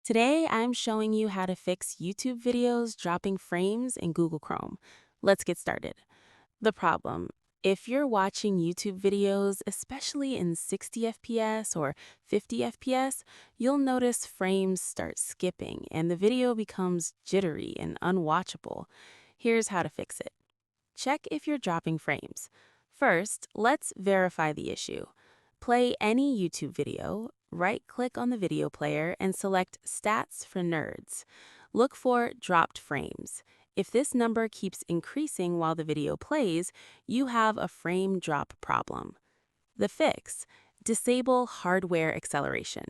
Today, I'm showing you how to fix YouTube videos dropping frames in Google Chrome. Let's get started. The problem: if you're watching YouTube videos, especially in 60 FPS or 50 FPS, you'll notice frames start skipping and the video becomes jittery and unwatchable. Here's how to fix it. Check if you're dropping frames. First, let's verify the issue. Play any YouTube video, right-click on the video player, and select Stats for Nerds. Look for dropped frames. If this number keeps increasing while the video plays, you have a frame drop problem. The fix: disable hardware acceleration.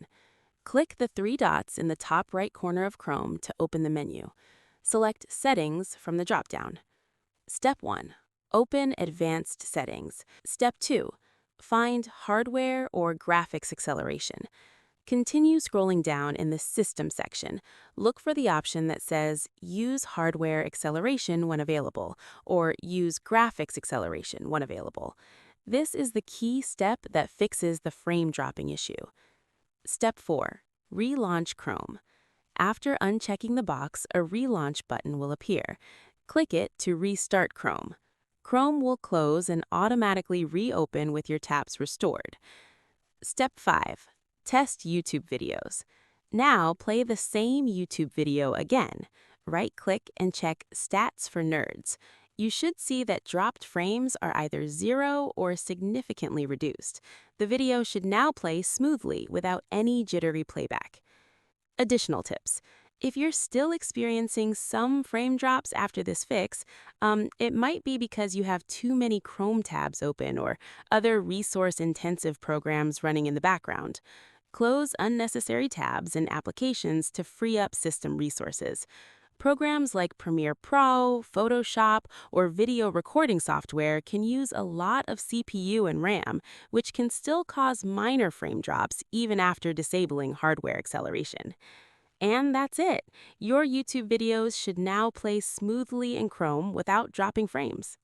Click the three dots in the top right corner of Chrome to open the menu. Select Settings from the dropdown. Step 1. Open Advanced Settings. Step 2. Find Hardware or Graphics Acceleration. Continue scrolling down in the System section. Look for the option that says Use Hardware Acceleration when available, or Use Graphics Acceleration when available. This is the key step that fixes the frame dropping issue. Step 4. Relaunch Chrome. After unchecking the box, a relaunch button will appear. Click it to restart Chrome. Chrome will close and automatically reopen with your tabs restored. Step 5. Test YouTube videos. Now play the same YouTube video again. Right-click and check Stats for Nerds. You should see that dropped frames are either 0 or significantly reduced. The video should now play smoothly without any jittery playback. Additional tips: if you're still experiencing some frame drops after this fix, it might be because you have too many Chrome tabs open or other resource-intensive programs running in the background. Close unnecessary tabs and applications to free up system resources. Programs like Premiere Pro, Photoshop, or video recording software can use a lot of CPU and RAM, which can still cause minor frame drops even after disabling hardware acceleration. And that's it. Your YouTube videos should now play smoothly in Chrome without dropping frames.